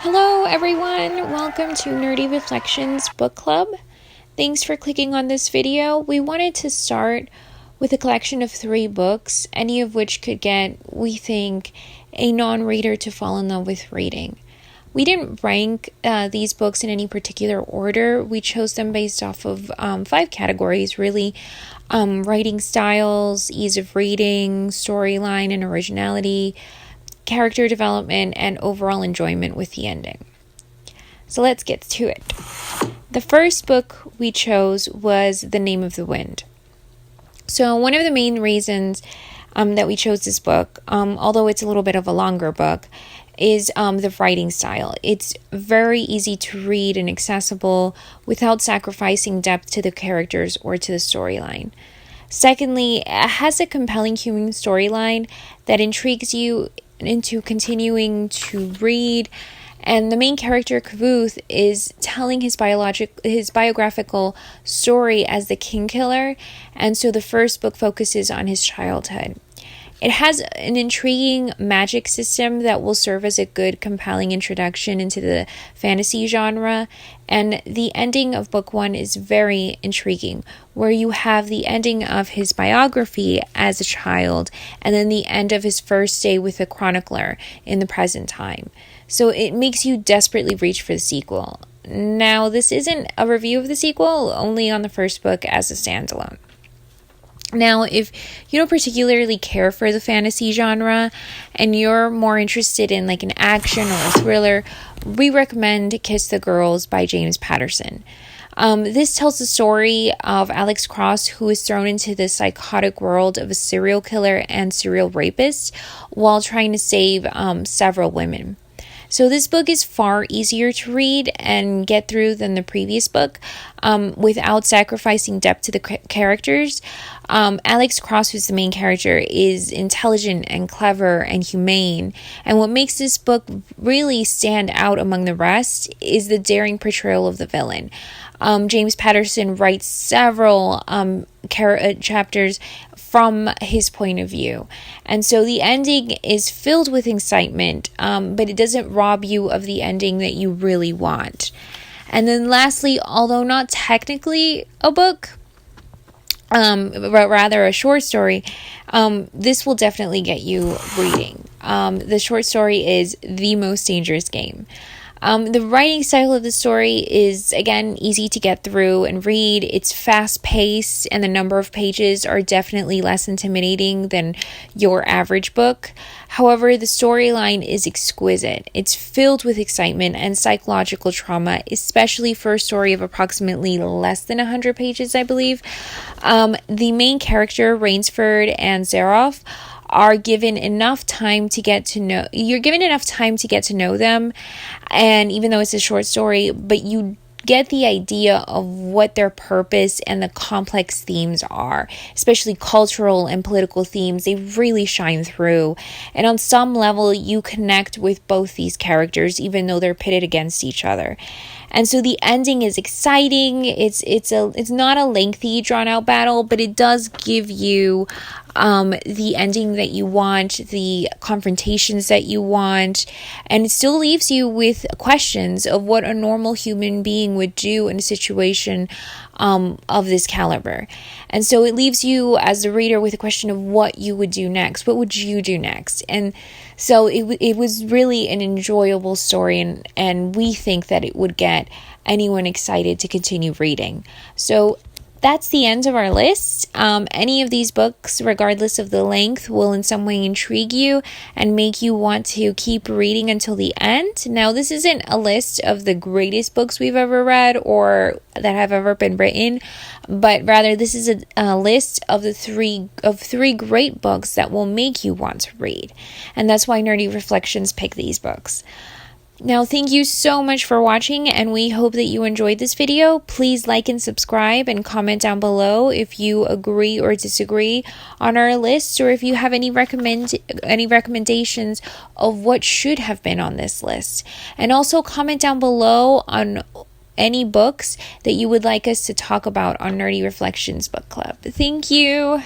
Hello everyone, welcome to Nerdy Reflections Book Club. Thanks for clicking on this video. We wanted to start with a collection of 3 books, any of which could get, we think, a non-reader to fall in love with reading. We didn't rank these books in any particular order. We chose them based off of 5 categories, really. Writing styles, ease of reading, storyline and originality, character development, and overall enjoyment with the ending. So let's get to it. The first book we chose was The Name of the Wind. So one of the main reasons that we chose this book, although it's a little bit of a longer book, is the writing style. It's very easy to read and accessible without sacrificing depth to the characters or to the storyline. Secondly, it has a compelling human storyline that intrigues you into continuing to read, and the main character Kavoth is telling his biographical story as the king killer, and so the first book focuses on his childhood. It has an intriguing magic system that will serve as a good, compelling introduction into the fantasy genre, and the ending of book 1 is very intriguing, where you have the ending of his biography as a child, and then the end of his first day with a chronicler in the present time. So it makes you desperately reach for the sequel. Now, this isn't a review of the sequel, only on the first book as a standalone. Now, if you don't particularly care for the fantasy genre and you're more interested in like an action or a thriller, we recommend Kiss the Girls by James Patterson. This tells the story of Alex Cross, who is thrown into the psychotic world of a serial killer and serial rapist while trying to save several women. So this book is far easier to read and get through than the previous book without sacrificing depth to the characters. Alex Cross, who's the main character, is intelligent and clever and humane. And what makes this book really stand out among the rest is the daring portrayal of the villain. James Patterson writes several chapters from his point of view. And so the ending is filled with excitement, but it doesn't rob you of the ending that you really want. And then lastly, although not technically a book, but rather a short story, this will definitely get you reading. The short story is The Most Dangerous Game. The writing style of the story is, again, easy to get through and read. It's fast-paced, and the number of pages are definitely less intimidating than your average book. However, the storyline is exquisite. It's filled with excitement and psychological trauma, especially for a story of approximately less than 100 pages, I believe. The main character, Rainsford and Zaroff, are given enough time to get to know them, and even though it's a short story, but you get the idea of what their purpose and the complex themes are, especially cultural and political themes. They really shine through, and on some level you connect with both these characters even though they're pitted against each other. And so the ending is exciting. It's not a lengthy, drawn-out battle, but it does give you the ending that you want, the confrontations that you want, and it still leaves you with questions of what a normal human being would do in a situation of this caliber. And so it leaves you as the reader with a question of what you would do next. What would you do next? And so it was really an enjoyable story, and we think that it would get anyone excited to continue reading. So that's the end of our list. Any of these books, regardless of the length, will in some way intrigue you and make you want to keep reading until the end. Now, this isn't a list of the greatest books we've ever read or that have ever been written, but rather this is a list of three great books that will make you want to read. And that's why Nerdy Reflections pick these books. Now, thank you so much for watching, and we hope that you enjoyed this video. Please like and subscribe and comment down below if you agree or disagree on our list, or if you have any recommendations of what should have been on this list. And also comment down below on any books that you would like us to talk about on Nerdy Reflections Book Club. Thank you.